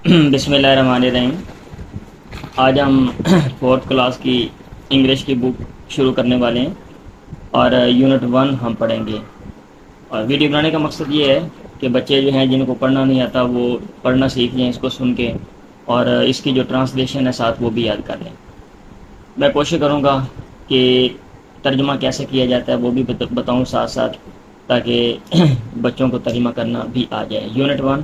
بسم اللہ الرحمن الرحیم۔ آج ہم فورتھ کلاس کی انگلش کی بک شروع کرنے والے ہیں اور یونٹ 1 ہم پڑھیں گے۔ اور ویڈیو بنانے کا مقصد یہ ہے کہ بچے جو ہیں جن کو پڑھنا نہیں آتا وہ پڑھنا سیکھ لیں اس کو سن کے، اور اس کی جو ٹرانسلیشن ہے ساتھ وہ بھی یاد کر لیں۔ میں کوشش کروں گا کہ ترجمہ کیسے کیا جاتا ہے وہ بھی بتاؤں ساتھ ساتھ، تاکہ بچوں کو ترجمہ کرنا بھی آ جائے۔ Unit 1،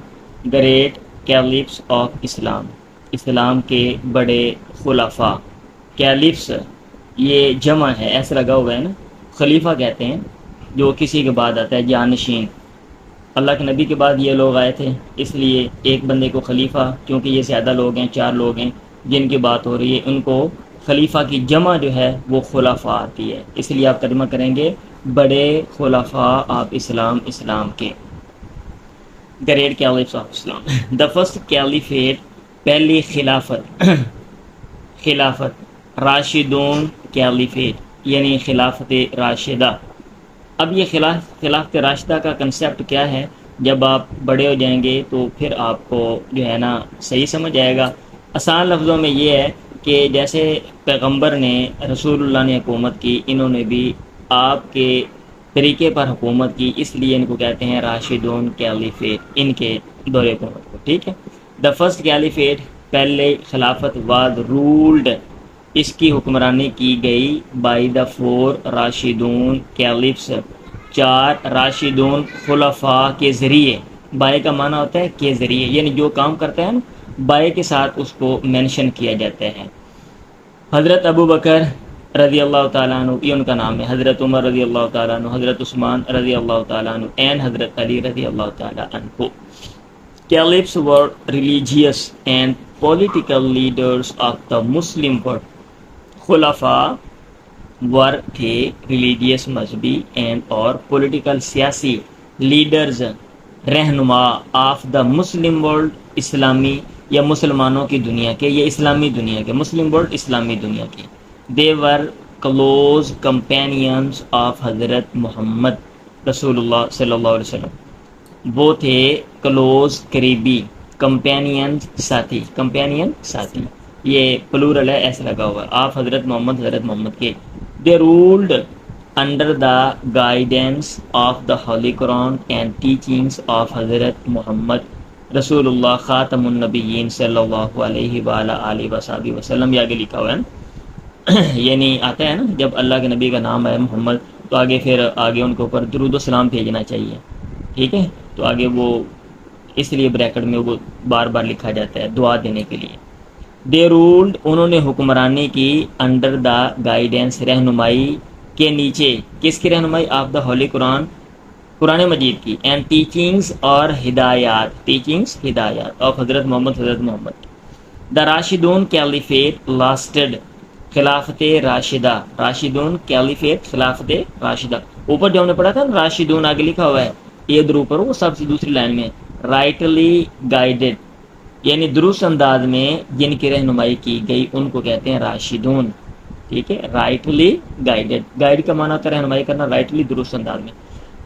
great caliphs of Islam, Islam کے بڑے خلفاء۔ کیلفس یہ جمع ہے، ایسے لگا ہوا ہے نا، خلیفہ کہتے ہیں جو کسی کے بعد آتا ہے، جانشین۔ اللہ کے نبی کے بعد یہ لوگ آئے تھے، اس لیے ایک بندے کو خلیفہ، کیونکہ یہ زیادہ لوگ ہیں، 4 لوگ ہیں جن کی بات ہو رہی ہے، ان کو خلیفہ کی جمع جو ہے وہ خلفاء آتی ہے، اس لیے آپ ترجمہ کریں گے بڑے خلفاء آف اسلام، اسلام کے۔ Great caliphs of Islam, the first caliphate, پہلی خلافت، خلافت راشدون کیلیفیٹ یعنی خلافت راشدہ۔ اب یہ خلافت راشدہ کا کنسیپٹ کیا ہے، جب آپ بڑے ہو جائیں گے تو پھر آپ کو جو ہے نا صحیح سمجھ آئے گا۔ آسان لفظوں میں یہ ہے کہ جیسے پیغمبر نے، رسول اللہ نے حکومت کی، انہوں نے بھی آپ کے طریقے پر حکومت کی، اس لیے ان کو کہتے ہیں راشدون کیلیفیٹ، ان کے دور حکومت کو، ٹھیک ہے۔ دا فرسٹ کیلیفیٹ، پہلے خلافت، واز رولڈ، اس کی حکمرانی کی گئی، بائی دا 4 راشدون کیلفس، 4 راشدون خلفاء کے ذریعے۔ بائی کا معنی ہوتا ہے کے ذریعے، یعنی جو کام کرتا ہے نا بائی کے ساتھ اس کو مینشن کیا جاتا ہے۔ حضرت ابو بکر رضی اللہ تعالیٰ عنہ، یہ ان کا نام ہے، حضرت عمر رضی اللہ تعالیٰ عنہ، حضرت عثمان رضی اللہ تعالیٰ عنہ، اینڈ حضرت علی رضی اللہ تعالیٰ عنہ۔ Caliphs were religious and political leaders of the Muslim world. خلفاء ور تھے ریلیجیس، مذہبی، اینڈ اور پولیٹیکل، سیاسی، لیڈرز رہنما، آف دا مسلم ورلڈ، اسلامی یا مسلمانوں کی دنیا کے، یا اسلامی دنیا کے، مسلم ورلڈ اسلامی دنیا کے۔ دے ور close companions of Hazrat Muhammad رسول اللہ صلی اللہ علیہ وسلم، وہ تھے کلوز قریبی، کمپینین ساتھی، کمپینین ساتھی، یہ پلورل ہے، ایسے لگا ہوا ہے، آپ حضرت محمد، حضرت محمد کے۔ They ruled under the guidance of the holy Quran and teachings of Hazrat Muhammad رسول اللہ خاتم النبیین صلی اللہ علیہ وآلہ آلہ وصحبہ وسلم، یہ آگے لکھا ہوا ہے نا، یعنی آتا ہے نا جب اللہ کے نبی کا نام ہے محمد تو آگے پھر آگے ان کے اوپر درود و سلام بھیجنا چاہیے، ٹھیک ہے، تو آگے وہ اس لیے بریکٹ میں وہ بار بار لکھا جاتا ہے دعا دینے کے لیے۔ دے رولڈ، انہوں نے حکمرانی کی، انڈر دا گائیڈنس، رہنمائی کے نیچے، کس کی رہنمائی؟ آف دا ہولی قرآن، قرآن مجید کی، اینڈ ٹیچنگس اور ہدایات، ٹیچنگس ہدایات of Hazrat Muhammad, Hazrat Muhammad. The راشدون caliphate lasted, خلافت راشدہ، راشدون کیلیفیٹ خلافت راشدہ، اوپر جو ہم نے پڑھا تھا راشدون آگے لکھا ہوا ہے، یہ ادھر اوپر وہ سب سے دوسری لائن میں، رائٹلی گائیڈڈ یعنی درست انداز میں جن کی رہنمائی کی گئی ان کو کہتے ہیں راشدون، ٹھیک ہے، رائٹلی گائیڈڈ، گائیڈ کا معنی ہوتا ہے رہنمائی کرنا، رائٹلی درست انداز میں۔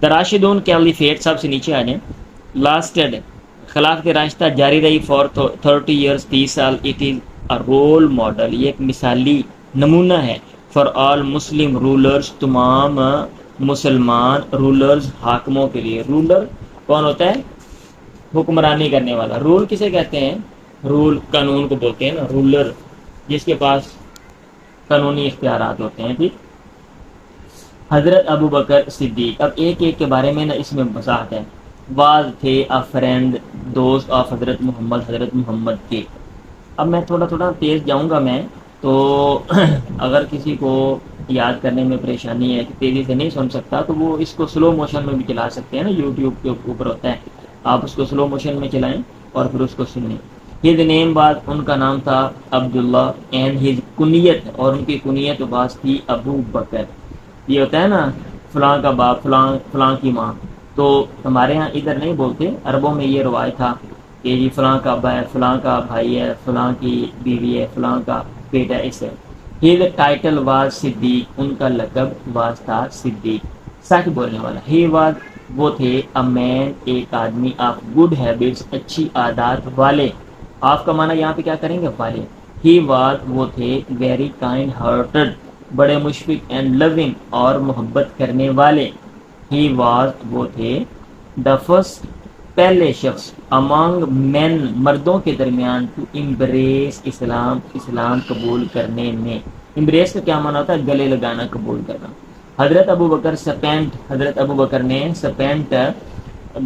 دا راشدون کیلیفیٹ، سب سے نیچے آ جائیں، لاسٹڈ، خلافت راشدہ جاری رہی فار 30 ایئرس، 30 سال، it is a role model, یہ ایک مثالی نمونہ ہے، فار آل مسلم رولرز، تمام مسلمان رولرز، حاکموں کے لیے۔ رولر کون ہوتا ہے؟ حکمرانی کرنے والا۔ رول کسے کہتے ہیں؟ رول قانون کو بولتے ہیں نا، رولر جس کے پاس قانونی اختیارات ہوتے ہیں، ٹھیک۔ حضرت ابو بکر صدیق، اب ایک ایک کے بارے میں نا اس میں وضاحت ہے۔ واز تھے اے فرینڈ، دوست آف حضرت محمد، حضرت محمد کے۔ اب میں تھوڑا تھوڑا تیز جاؤں گا میں، تو اگر کسی کو یاد کرنے میں پریشانی ہے کہ تیزی سے نہیں سن سکتا تو وہ اس کو سلو موشن میں بھی چلا سکتے ہیں نا، یوٹیوب کے اوپر ہوتا ہے، آپ اس کو سلو موشن میں چلائیں اور پھر اس کو سنیں۔ ہز نیم بعد، ان کا نام تھا عبداللہ، اینڈ ہز کنیت، اور ان کی کنیت باز تھی ابو بکر۔ یہ ہوتا ہے نا فلاں کا باپ، فلاں فلاں کی ماں، تو ہمارے ہاں ادھر نہیں بولتے، عربوں میں یہ رواج تھا کہ جی فلاں کا فلاں کا بھائی ہے، فلاں کی بیوی ہے، فلاں کا بیٹا، اسے۔ ہز ٹائٹل واز صدیق، ان کا لقب واز تھا صدیق، سچ بولنے والا۔ ہی واز، وہ تھے، اے مین، ایک آدمی، آف گڈ ہیبٹس، اچھی عادات والے، آف کا معنی یہاں پہ کیا کریں گے؟ والے. ہی واز وہ تھے ویری کائنڈ ہارٹڈ بڑے مشفق اینڈ لونگ اور محبت کرنے والے. ہی واز وہ تھے دا فرسٹ پہلے شخص امانگ مین مردوں کے درمیان ٹو امبریس اسلام اسلام قبول کرنے میں. امبریس کا کیا معنی ہوتا ہے؟ گلے لگانا، قبول کرنا. حضرت ابو بکر سپینٹ حضرت ابو بکر نے سپینٹ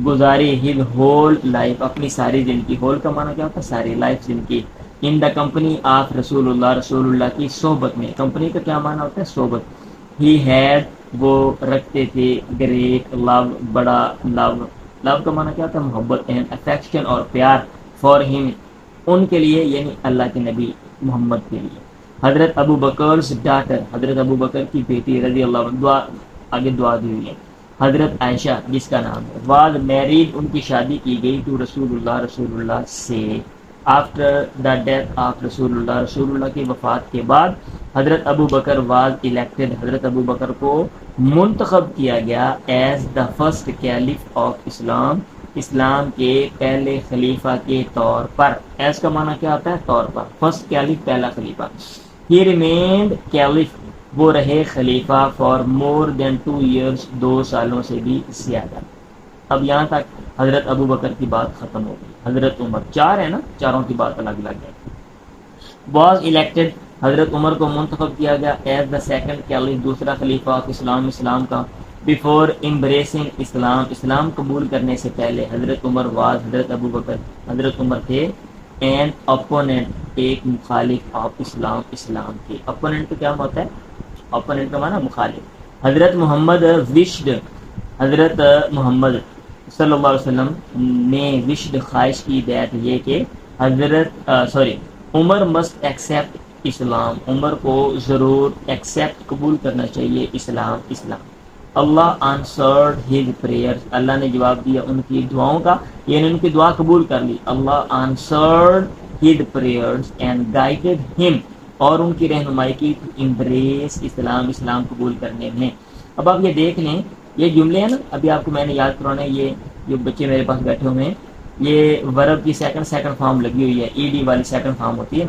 گزاری ہز ہول لائف اپنی ساری زندگی. ہول کا معنی کیا ہوتا ہے؟ ساری لائف زندگی. ان دا کمپنی آف رسول اللہ رسول اللہ کی صحبت میں. کمپنی کا کیا معنی ہوتا ہے؟ صحبت. ہی ہیڈ وہ رکھتے تھے گریٹ لو بڑا لو. لو کا معنی کیا ہوتا ہے؟ محبت اینڈ افیکشن اور پیار. فار ہم ان کے لیے یعنی اللہ کے نبی محمد کے لیے. حضرت ابو بکر's ڈاٹر حضرت ابو بکر کی بیٹی رضی اللہ عنہ دعا آگے دعا دی ہوئی ہے. حضرت عائشہ جس کا نام ہے واز میریڈ ان کی شادی کی گئی ٹو رسول اللہ سے آفٹر دا ڈیتھ آف رسول اللہ کی وفات کے بعد. حضرت ابو بکر واز الیکٹڈ حضرت ابو بکر کو منتخب کیا گیا as the first caliph of Islam Islam کے پہلے خلیفہ کے طور پر. ایز کا معنی کیا ہوتا ہے؟ طور پر. فرسٹ کیلف پہلا خلیفہ. ہی ریمینڈ کیلف وہ رہے خلیفہ فار مور دین 2 years 2 سالوں سے بھی زیادہ. اب یہاں تک حضرت ابو بکر کی بات ختم ہو گئی. حضرت عمر 4 ہے نا، چاروں کی بات الگ الگ ہے. واز الیکٹڈ حضرت عمر کو منتخب کیا گیا ایز دا سیکنڈ کیلف دوسرا خلیفہ آف اسلام اسلام کا. بیفور امبریسنگ اسلام اسلام قبول کرنے سے پہلے حضرت عمر واز حضرت ابو بکر حضرت عمر تھے این اپوننٹ ایک مخالف آف اسلام اسلام کے. اپوننٹ کا کیا ہوتا ہے؟ اپوننٹ کا معنی مخالف. حضرت محمد وشڈ حضرت محمد صلی اللہ علیہ وسلم نے وشڈ خواہش کی دیت یہ کہ حضرت عمر مسٹ ایکسیپٹ اسلام عمر کو ضرور ایکسیپٹ قبول کرنا چاہیے اسلام. اللہ آنسرڈ ہز پریئر اللہ نے جواب دیا ان کی دعاؤں کا، یعنی ان کی دعا قبول کر لی. Allah answered his prayers and guided him اور ان کی رہنمائی کی امبریس اسلام قبول کرنے میں. اب آپ یہ دیکھ لیں یہ جملے ہیں نا، ابھی آپ کو میں نے یاد کرانا ہے. یہ جو بچے میرے پاس بیٹھے ہوئے ہیں یہ ورب کی سیکنڈ فارم لگی ہوئی ہے. ای ڈی والی سیکنڈ فارم ہوتی ہے.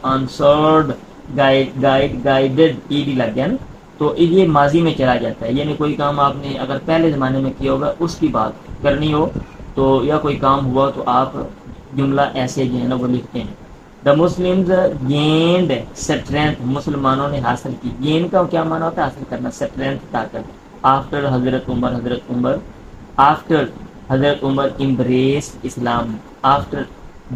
آنسرڈ گائیڈڈ ای ڈی لگ گیا نا، تو یہ ماضی میں چلا جاتا ہے. یعنی کوئی کام آپ نے اگر پہلے زمانے میں کیا ہوگا اس کی بات کرنی ہو تو یا کوئی کام ہوا تو آپ جملہ ایسے جو ہے نا وہ لکھتے ہیں. دا مسلمز گینڈ اسٹرینتھ مسلمانوں نے حاصل کی. گین کا کیا معنی ہوتا ہے؟ حاصل کرنا. اسٹرینتھ طاقت. آفٹر حضرت عمر امبریس اسلام آفٹر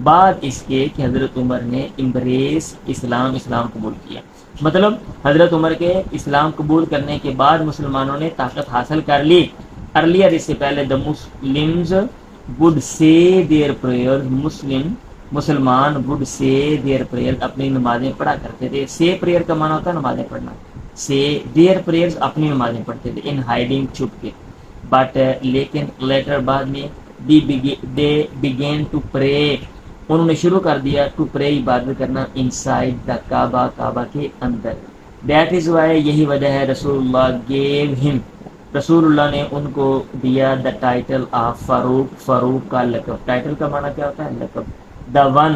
بعد اس کے کہ حضرت عمر نے امبریس اسلام قبول کیا. مطلب حضرت عمر کے اسلام قبول کرنے کے بعد مسلمانوں نے طاقت حاصل کر لی. ارلیئر اس سے پہلے the Muslims would say their prayers مسلمان would say their prayers اپنی نمازیں پڑھا کرتے تھے. say prayer کا معنی ہوتا ہے نمازیں پڑھنا. say their prayers اپنی نمازیں پڑھتے تھے in hiding چھپ کے. but لیکن later بعد میں they began to pray انہوں نے شروع کر دیا to pray عبادت کرنا inside the کعبہ کے اندر. that is why یہی وجہ ہے رسول اللہ gave him رسول اللہ نے ان کو دیا دا ٹائٹل آف فاروق کا لقب. ٹائٹل کا معنی کیا ہوتا ہے؟ لقب. دا ون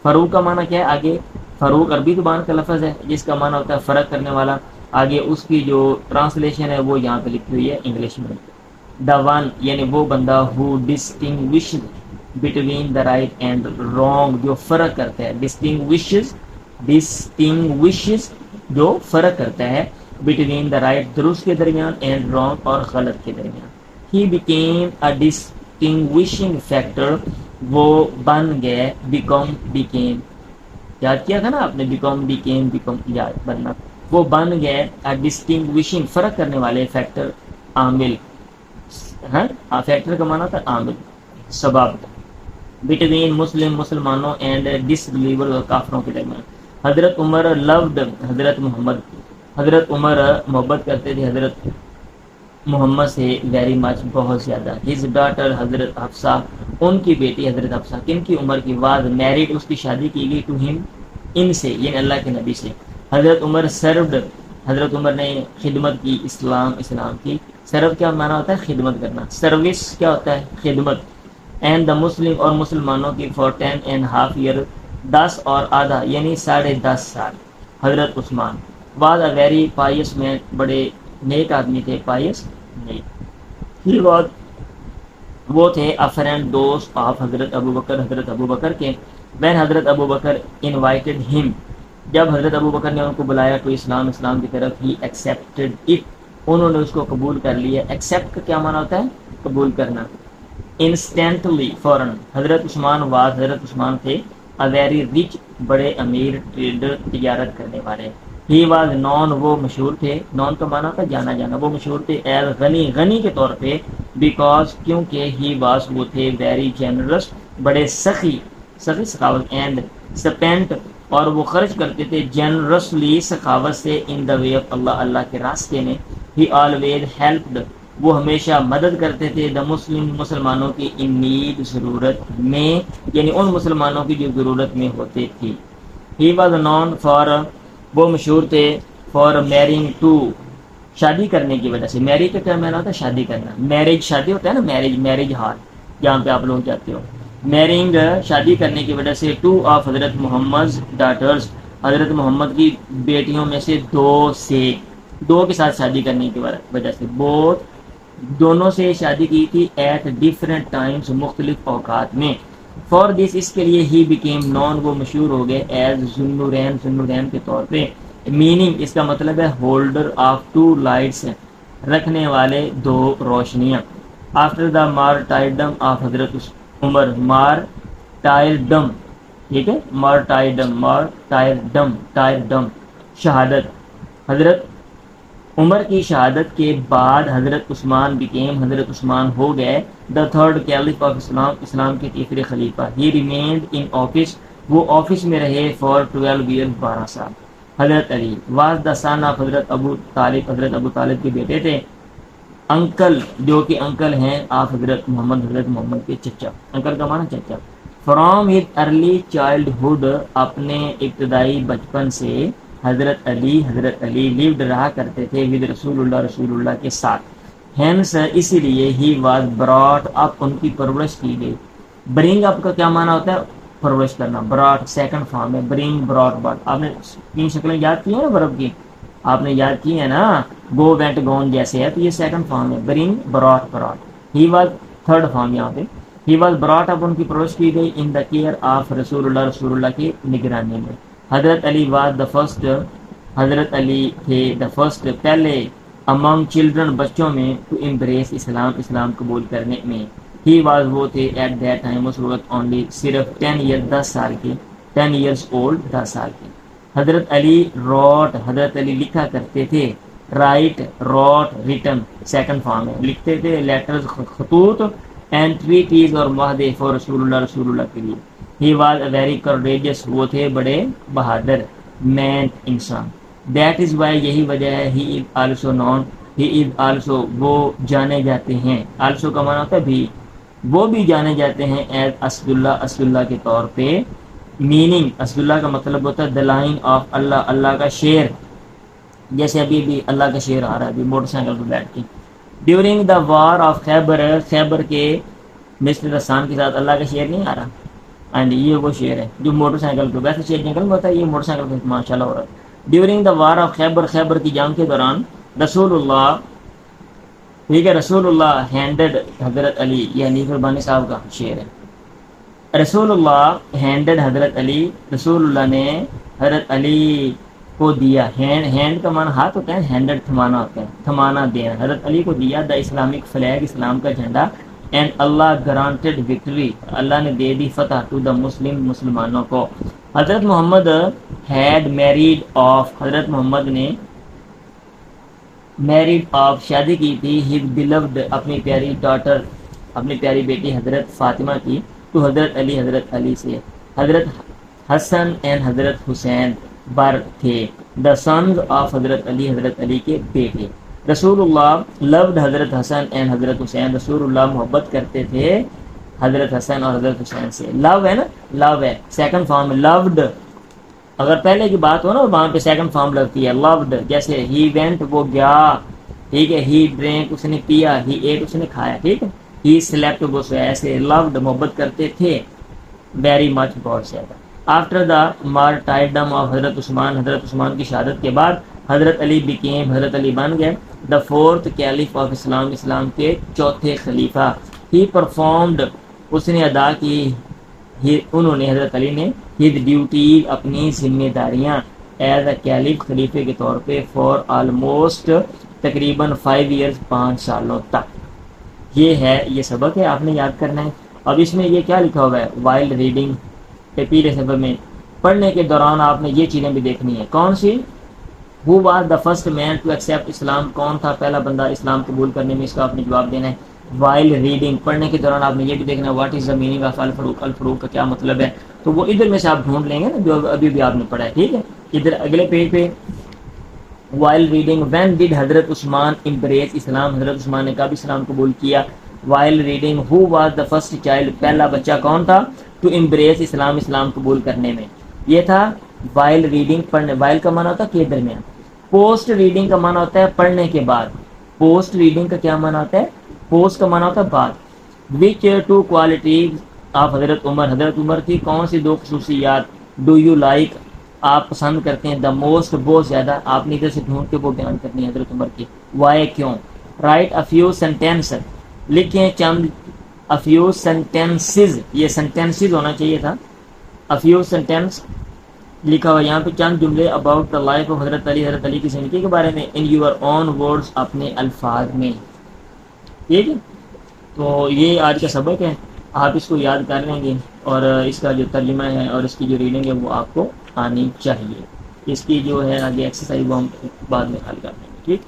فاروق کا معنی کیا ہے؟ آگے فاروق عربی زبان کا لفظ ہے جس کا معنی ہوتا ہے فرق کرنے والا. آگے اس کی جو ٹرانسلیشن ہے وہ یہاں پہ لکھی ہوئی ہے انگلش میں. دا ون یعنی وہ بندہ ہو distinguish between the right and wrong جو فرق کرتا ہے. ڈسٹنگوشز جو فرق کرتا ہے بٹوین دا رائٹ درست کے درمیان اینڈ رانگ اور غلط کے درمیان. He became a distinguishing factor وہ بن گئے. بیکیم یاد کیا تھا نا آپ نے؟ بیکم یاد بننا. وہ بن گئے اے ڈسٹنگوشنگ فرق کرنے والے فیکٹر عامل. ہاں فیکٹر کا معنی تھا عامل سبب. بٹوین مسلمانوں اینڈ ڈس بلیور اور کافروں کے درمیان. حضرت عمر لوڈ حضرت عمر محبت کرتے تھے حضرت محمد سے ویری مچ بہت زیادہ. ہز ڈاٹر حضرت حفصہ ان کی بیٹی حضرت حفصہ کن کی عمر کی بعد میرڈ اس کی شادی کی گئی ٹو ہم ان سے یعنی اللہ کے نبی سے. حضرت عمر سروڈ حضرت عمر نے خدمت کی اسلام کی. سرو کیا معنی ہوتا ہے؟ خدمت کرنا. سروس کیا ہوتا ہے؟ خدمت. اینڈ دا مسلم اور مسلمانوں کی فار 10.5 ایئر 10 اور آدھا یعنی 10.5 سال. حضرت عثمان واز اے ویری پائس مین بڑے نیک آدمی تھے. پائس نیک ہی واز وہ تھے اے فرینڈ دوست آف حضرت ابو بکر حضرت ابو بکر کے. وین حضرت ابو بکر انوائٹڈ ہم جب حضرت ابو بکر نے ان کو بلایا تو اسلام کی طرف ہی ایکسیپٹڈ اٹ انہوں نے اس کو قبول کر لیا. ایکسیپٹ کا کیا معنی ہوتا ہے؟ قبول کرنا. انسٹینٹلی فوراً. حضرت عثمان تھے اے ویری رچ بڑے امیر ٹریڈر تجارت کرنے والے. ہی واز نون وہ مشہور تھے. نون کا معنی تھا جانا جانا. وہ مشہور تھے ایز غنی کے طور پہ بیکاز کیونکہ ہی واز وہ تھے ویری جنرس بڑے سخی سخاوت اینڈ سپینٹ اور وہ خرچ کرتے تھے جنرسلی سخاوت سے ان دا وے آف اللہ کے راستے میں. ہی آلویز ہیلپڈ وہ ہمیشہ مدد کرتے تھے دا مسلمانوں کی ان نیڈ ضرورت میں یعنی ان مسلمانوں کی جو ضرورت میں ہوتے تھی. ہی واز نون فار وہ مشہور تھے فار میرنگ ٹو شادی کرنے کی وجہ سے. میری کا کیا معنی ہوتا ہے؟ شادی کرنا. میرج شادی ہوتا ہے نا. میرج ہال جہاں پہ آپ لوگ جاتے ہو. میرنگ شادی کرنے کی وجہ سے to of Hazrat Muhammad daughters حضرت محمد کی بیٹیوں میں سے دو کے ساتھ شادی کرنے کی وجہ سے دونوں سے شادی کی تھی ایٹ ڈفرینٹ ٹائمز مختلف اوقات میں. فار دس اس کے لیے ہی بیکیم نون وہ مشہور ہو گئے ایز ذوالنورین کے طور پہ. میننگ اس کا مطلب ہے ہولڈر آف 2 لائٹس رکھنے والے 2 روشنیاں. آفٹر دا مارٹائرڈم آف حضرت عمر مارٹائرڈم ٹھیک ہے مارٹائرڈم شہادت حضرت عمر کی شہادت کے بعد حضرت عثمان ہو گئے دا تھرڈ کیلف آف اسلام کے تیسرے خلیفہ. ہی ریمینڈ ان آفس وہ آفس میں رہے فار 12 ایئر 12 سال. حضرت علی واز دا سن آف حضرت ابو طالب کے بیٹے تھے. انکل جو کہ انکل ہیں آپ حضرت محمد کے چچا. انکل کا معنی چچا. فرام ہز ارلی چائلڈہڈ اپنے ابتدائی بچپن سے حضرت علی لیوڈ رہا کرتے تھے ود رسول اللہ کے ساتھ. ہینس اسی لیے ہی واز براٹ اپ ان کی پرورش کی گئی. برنگ اپ کا کیا معنی ہوتا ہے؟ پرورش کرنا. براٹ سیکنڈ فارم ہے. Bring brought but. آپ نے 3 شکلیں یاد کی ہیں نا ورب کی آپ نے یاد کی ہے نا. گو وینٹ گون جیسے ہے تو یہ سیکنڈ فارم ہے. Bring brought. He was third form یہاں پہ. ہی واز براٹ اپ ان کی پرورش کی گئی ان دا کیئر آف رسول اللہ کی نگرانی میں. حضرت علی واز دا فرسٹ حضرت علی تھے دا فرسٹ پہلے امنگ چلڈرن بچوں میں ٹو امبریس اسلام قبول کرنے میں. ہی واز وہ تھے ایٹ دیٹ ٹائم اس وقت اونلی صرف 10 ایئر 10 سال کے 10 ایئرس اولڈ 10 سال کے. حضرت علی روٹ حضرت علی لکھا کرتے تھے. Write wrote written second form ہے. لکھتے تھے لیٹرز خطوط اینڈ ٹریٹیز اور معاہدے فور رسول اللہ کے لیے. He was a very courageous وہ تھے بڑے بہادر مین انسان. دیٹ از وائی یہی وجہ ہے ہی is also known he is also وہ جانے جاتے ہیں. آلسو کا معنی ہوتا ہے بھی. وہ بھی جانے جاتے ہیں ایز اسد اللہ کے طور پہ. میننگ اسد اللہ کا مطلب ہوتا ہے دا لائن آف اللہ کا شیر. جیسے ابھی بھی اللہ کا شیر آ رہا ہے ابھی موٹر سائیکل پہ بیٹھ کے. ڈیورنگ دا وار آف خیبر کے مسٹر حسان کے ساتھ اللہ کا شیر نہیں آ رہا. اینڈ یہ وہ شیر ہے جو موٹر سائیکل پہ ویسے شیر جنگل میں ہوتا ہے یہ موٹر سائیکل پہ ماشاء اللہ ہو رہا ہے. ڈیورنگ دا وار آف خیبر کی جنگ کے دوران رسول اللہ ٹھیک ہے رسول اللہ ہینڈڈ حضرت علی یعنی قربانی صاحب کا شعر ہے. رسول اللہ ہینڈڈ حضرت علی رسول اللہ نے حضرت علی کو دیا. ہینڈ کا معنی ہاتھ ہوتا ہے. ہینڈڈ تھمانا ہوتا ہے تھمانا دینا. حضرت علی کو دیا دا اسلامک فلیگ اسلام کا جھنڈا. اینڈ اللہ گرانٹیڈ وکٹری اللہ نے دے دی فتح ٹو دا مسلمانوں کو. حضرت محمد ہیڈ میریڈ آف حضرت محمد نے میریڈ آف شادی کی تھی ہز بلوڈ اپنی پیاری ڈاٹر اپنی پیاری بیٹی حضرت فاطمہ کی تو حضرت علی سے. حضرت حسن اینڈ حضرت حسین بر تھے دا سنز آف حضرت علی کے بیٹے. رسول اللہ لوڈ حضرت حسن اینڈ حضرت حسین رسول اللہ محبت کرتے تھے حضرت حسن اور حضرت حسین سے. لو ہے نا لو ہے سیکنڈ فارم لوڈ. اگر پہلے کی بات ہو نا وہاں پہ سیکنڈ فارم لگتی ہے لوڈ. جیسے ہی وینٹ وہ گیا ٹھیک ہے. ہی ڈرینک اس نے پیا. ہی ایٹ اس نے کھایا ٹھیک ہے. ہی سلیپٹ وہ سویا سے، لوڈ محبت کرتے تھے، ویری مچ بہت زیادہ. آفٹر دا مارٹائرڈم آف حضرت عثمان کی شہادت کے بعد حضرت علی بیکیم، حضرت علی بن گئے دا فورتھ کیلف آف اسلام کے چوتھے خلیفہ. ہی پرفارمڈ، اس نے ادا کی، انہوں نے حضرت علی نے ہز ڈیوٹی، اپنی ذمہ داریاں ایز اے کیلف، خلیفے کے طور پہ، فار آلموسٹ تقریباً 5 ایئرس، 5 سالوں تک. یہ ہے، یہ سبق ہے، آپ نے یاد کرنا ہے. اب اس میں یہ کیا لکھا ہوا ہے، وائل ریڈنگ، پہلے سبق میں پڑھنے کے دوران آپ نے یہ چیزیں بھی دیکھنی ہے. کون سی؟ Who was the first man to accept Islam, کون تھا پہلا بندہ اسلام قبول کرنے میں، اس کا آپ نے جواب دینا ہے. وائل ریڈنگ، پڑھنے کے دوران آپ نے یہ بھی دیکھنا ہے what is the meaning of Al Farooq, Al Farooq کا کیا مطلب ہے. تو وہ ادھر میں سے آپ ڈھونڈ لیں گے نا جو ابھی بھی آپ نے پڑھا ہے، ٹھیک ہے. ادھر اگلے پیج پہ وائل ریڈنگ، وین ڈیڈ حضرت عثمان امبریس اسلام، حضرت عثمان نے کب اسلام قبول کیا. While reading, who was the first child, پہلا بچہ کون تھا ٹو امبریس اسلام، اسلام قبول کرنے میں. یہ تھا وائل ریڈنگ، پڑھنے. وائل کا معنی ہوتا ہے کے درمیان. پوسٹ ریڈنگ کا معنی ہوتا ہے پڑھنے کے بعد. پوسٹ ریڈنگ کا کیا معنی ہوتا ہے؟ پوسٹ کا معنی ہوتا ہے بعد. وچ ٹو کوالٹیز آف حضرت عمر کی کون سی 2 خصوصیات ڈو یو لائک، آپ پسند کرتے ہیں، دا موسٹ بہت زیادہ. آپ نے ادھر سے ڈھونڈ کے وہ بیان کرنی ہے حضرت عمر کی. وائی، کیوں. رائٹ اے فیو سینٹینس، لکھیں چند اے فیو سینٹینسز، یہ سینٹینسز ہونا چاہیے تھا. اے فیو سینٹینس لکھا ہوا یہاں پہ، چند جملے اباؤٹ دا لائف آف حضرت علی، حضرت علی کی زندگی کے بارے میں، ان یور اون ورڈز، اپنے الفاظ میں. ٹھیک ہے، تو یہ آج کا سبق ہے، آپ اس کو یاد کر لیں گے اور اس کا جو ترجمہ ہے اور اس کی جو ریڈنگ ہے وہ آپ کو آنی چاہیے. اس کی جو ہے آگے ایکسرسائز وہ ہم بعد میں حل کر لیں گے. ٹھیک.